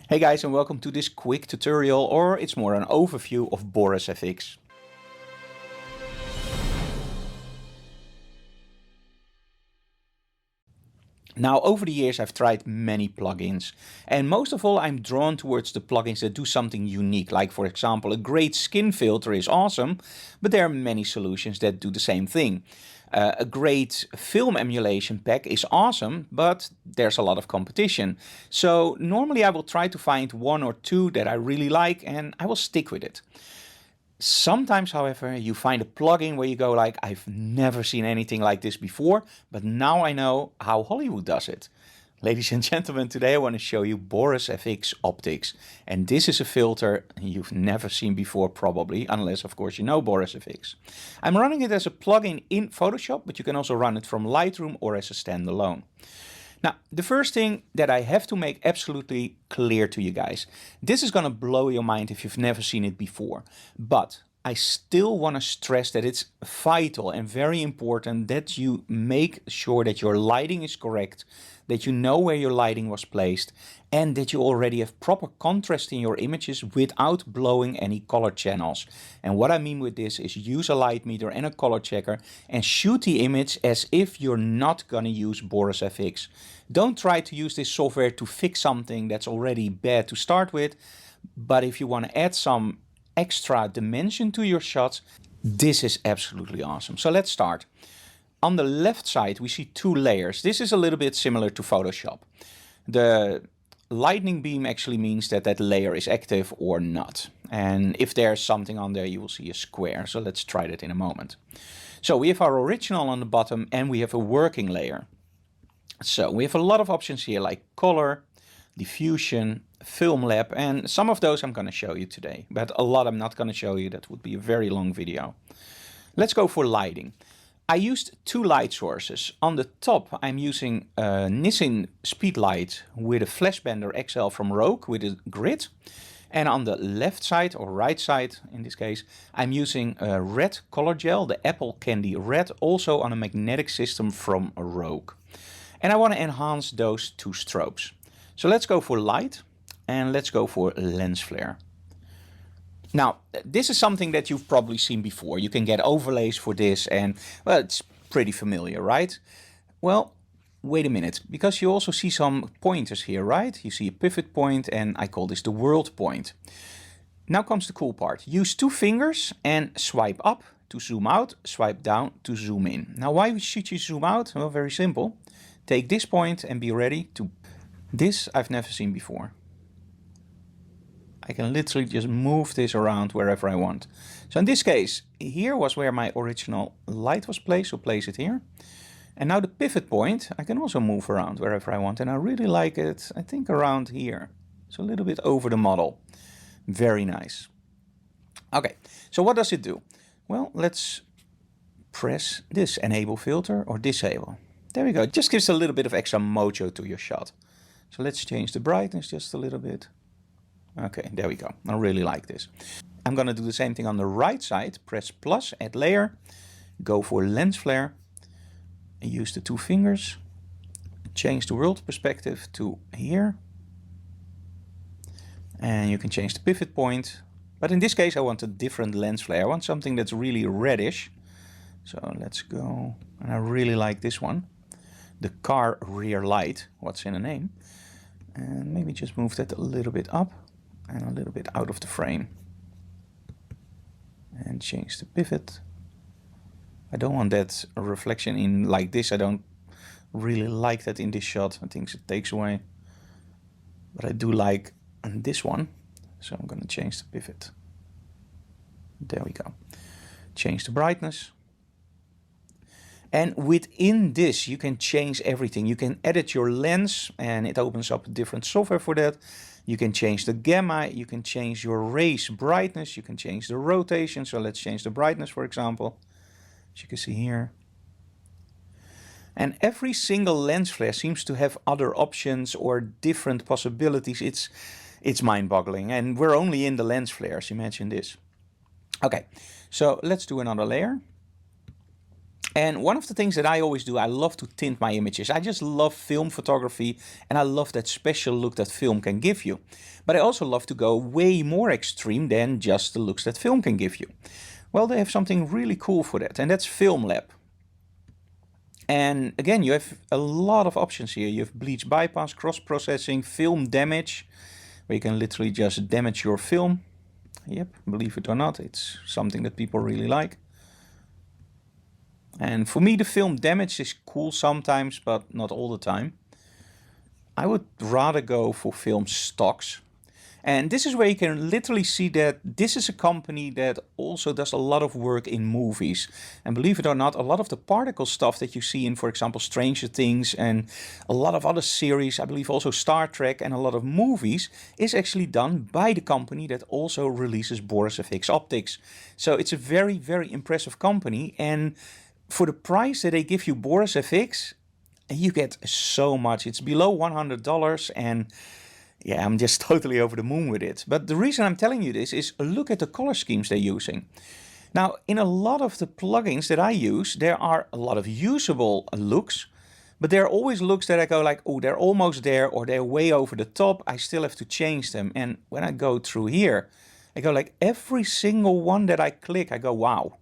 Hey guys, and welcome to this quick tutorial, or it's more an overview of BorisFX. Now, over the years I've tried many plugins, and most of all I'm drawn towards the plugins that do something unique. Like for example, a great skin filter is awesome, but there are many solutions that do the same thing. A great film emulation pack is awesome, but there's a lot of competition. So normally I will try to find one or two that I really like and I will stick with it. Sometimes, however, you find a plugin where you go like, I've never seen anything like this before, but now I know how Hollywood does it. Ladies and gentlemen, today I want to show you BorixFX Optics. And this is a filter you've never seen before probably, unless of course you know BorixFX. I'm running it as a plugin in Photoshop, but you can also run it from Lightroom or as a standalone. Now, the first thing that I have to make absolutely clear to you guys, this is going to blow your mind if you've never seen it before, but I still want to stress that it's vital and very important that you make sure that your lighting is correct, that you know where your lighting was placed, and that you already have proper contrast in your images without blowing any color channels. And what I mean with this is use a light meter and a color checker and shoot the image as if you're not going to use BorixFX. Don't try to use this software to fix something that's already bad to start with, but if you want to add some extra dimension to your shots, this is absolutely awesome. So let's start. On the left side we see two layers. This is a little bit similar to Photoshop. The lightning beam actually means that that layer is active or not. And if there's something on there, you will see a square. So let's try that in a moment. So we have our original on the bottom and we have a working layer. So we have a lot of options here like color, diffusion, film lab, and some of those I'm going to show you today, but a lot I'm not going to show you. That would be a very long video. Let's go for lighting. I used two light sources. On the top I'm using a Nissin Speedlight with a Flashbender XL from Rogue with a grid. And on the left side, or right side in this case, I'm using a red color gel, the Apple Candy Red, also on a magnetic system from Rogue. And I want to enhance those two strobes. So let's go for light and let's go for lens flare. Now, this is something that you've probably seen before. You can get overlays for this and, well, it's pretty familiar, right? Well, wait a minute, because you also see some pointers here, right? You see a pivot point and I call this the world point. Now comes the cool part. Use two fingers and swipe up to zoom out, swipe down to zoom in. Now, why should you zoom out? Well, very simple. Take this point and be ready to... This I've never seen before. I can literally just move this around wherever I want. So in this case, here was where my original light was placed, so place it here. And now the pivot point, I can also move around wherever I want. And I really like it, I think around here. So a little bit over the model. Very nice. Okay, so what does it do? Well, let's press this enable filter or disable. There we go. It just gives a little bit of extra mojo to your shot. So let's change the brightness just a little bit. Okay, there we go. I really like this. I'm going to do the same thing on the right side. Press plus, add layer, go for lens flare, and use the two fingers. Change the world perspective to here. And you can change the pivot point. But in this case, I want a different lens flare. I want something that's really reddish. So let's go. And I really like this one. The car rear light, what's in the name. And maybe just move that a little bit up and a little bit out of the frame. And change the pivot. I don't want that reflection in like this. I don't really like that in this shot. I think it takes away. But I do like this one. So I'm going to change the pivot. There we go. Change the brightness. And within this, you can change everything. You can edit your lens and it opens up a different software for that. You can change the gamma, you can change your rays brightness, you can change the rotation. So let's change the brightness, for example, as you can see here. And every single lens flare seems to have other options or different possibilities. It's mind-boggling. And we're only in the lens flares, imagine this. Okay, so let's do another layer. And one of the things that I always do, I love to tint my images. I just love film photography, and I love that special look that film can give you. But I also love to go way more extreme than just the looks that film can give you. Well, they have something really cool for that, and that's Film Lab. And again, you have a lot of options here. You have bleach bypass, cross-processing, film damage, where you can literally just damage your film. Yep, believe it or not, it's something that people really like. And for me, the film damage is cool sometimes, but not all the time. I would rather go for film stocks. And this is where you can literally see that this is a company that also does a lot of work in movies. And believe it or not, a lot of the particle stuff that you see in, for example, Stranger Things and a lot of other series, I believe also Star Trek and a lot of movies, is actually done by the company that also releases BorisFX optics. So it's a very, very impressive company. And for the price that they give you BorisFX, you get so much. It's below $100, and yeah, I'm just totally over the moon with it. But the reason I'm telling you this is look at the color schemes they're using. Now, in a lot of the plugins that I use, there are a lot of usable looks, but there are always looks that I go like, oh, they're almost there, or they're way over the top. I still have to change them. And when I go through here, I go like every single one that I click, I go, wow.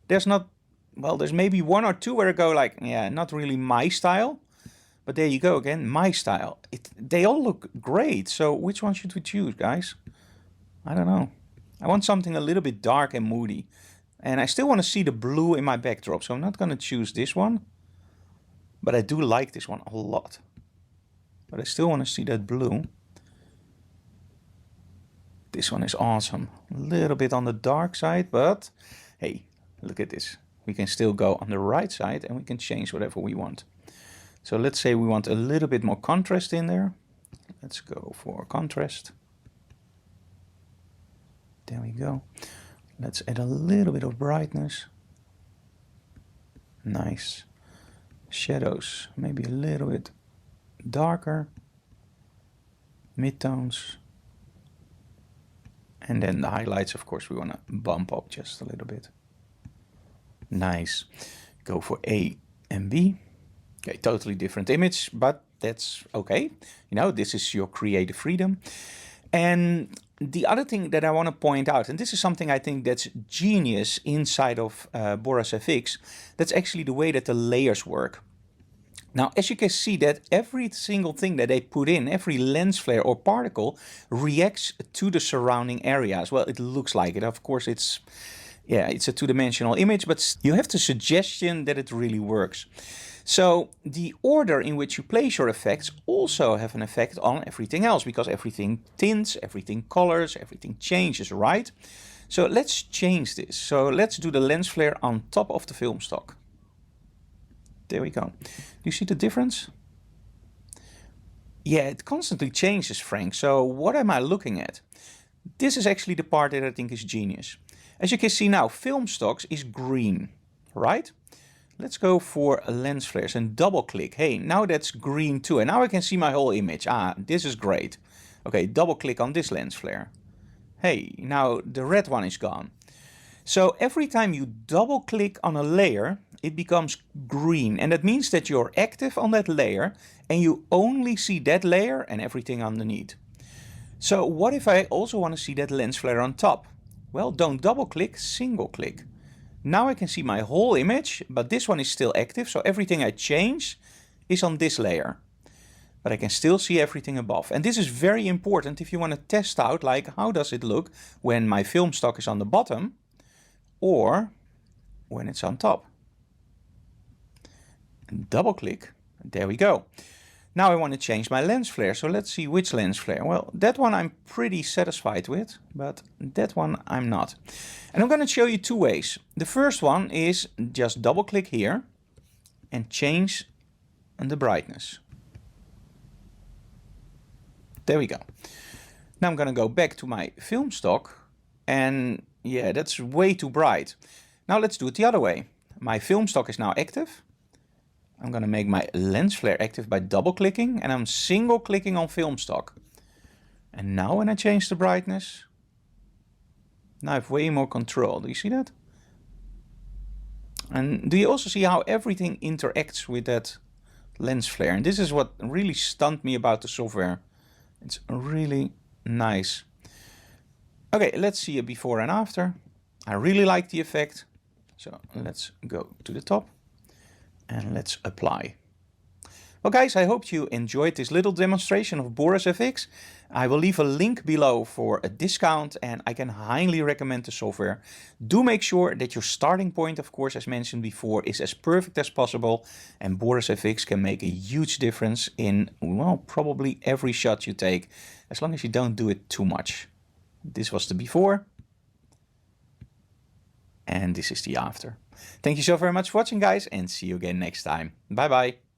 There's maybe one or two where I go like, yeah, not really my style. But there you go again, my style. They all look great. So which one should we choose, guys? I don't know. I want something a little bit dark and moody. And I still want to see the blue in my backdrop. So I'm not going to choose this one. But I do like this one a lot. But I still want to see that blue. This one is awesome. A little bit on the dark side, but hey, look at this. We can still go on the right side and we can change whatever we want. So let's say we want a little bit more contrast in there. Let's go for contrast. There we go. Let's add a little bit of brightness. Nice. Shadows, maybe a little bit darker. Midtones. And then the highlights, of course, we want to bump up just a little bit. Nice. Go for A and B. Okay, totally different image, but that's okay. You know, this is your creative freedom. And the other thing that I want to point out, and this is something I think that's genius inside of BorixFX, that's actually the way that the layers work. Now, as you can see that every single thing that they put in, every lens flare or particle reacts to the surrounding areas. Well, it looks like it. Of course, it's a two-dimensional image, but you have the suggestion that it really works. So the order in which you place your effects also have an effect on everything else, because everything tints, everything colors, everything changes, right? So let's change this. So let's do the lens flare on top of the film stock. There we go. Do you see the difference? Yeah, it constantly changes, Frank. So what am I looking at? This is actually the part that I think is genius. As you can see now, film stocks is green, right? Let's go for lens flares and double click. Hey, now that's green too. And now I can see my whole image. Ah, this is great. Okay, double click on this lens flare. Hey, now the red one is gone. So every time you double click on a layer, it becomes green. And that means that you're active on that layer and you only see that layer and everything underneath. So what if I also want to see that lens flare on top? Well, don't double click, single click. Now I can see my whole image, but this one is still active, so everything I change is on this layer. But I can still see everything above. And this is very important if you want to test out, like, how does it look when my film stock is on the bottom or when it's on top. And double click, there we go. Now I want to change my lens flare, so let's see which lens flare. Well, that one I'm pretty satisfied with, but that one I'm not. And I'm going to show you two ways. The first one is just double click here and change the brightness. There we go. Now I'm going to go back to my film stock, and yeah, that's way too bright. Now let's do it the other way. My film stock is now active. I'm going to make my lens flare active by double clicking, and I'm single clicking on film stock. And now when I change the brightness, now I have way more control. Do you see that? And do you also see how everything interacts with that lens flare? And this is what really stunned me about the software. It's really nice. Okay, let's see a before and after. I really like the effect. So let's go to the top and let's apply. Well guys, I hope you enjoyed this little demonstration of BorisFX. I will leave a link below for a discount and I can highly recommend the software. Do make sure that your starting point, of course, as mentioned before, is as perfect as possible, and BorisFX can make a huge difference in, well, probably every shot you take, as long as you don't do it too much. This was the before and this is the after. Thank you so very much for watching guys, and see you again next time. Bye bye.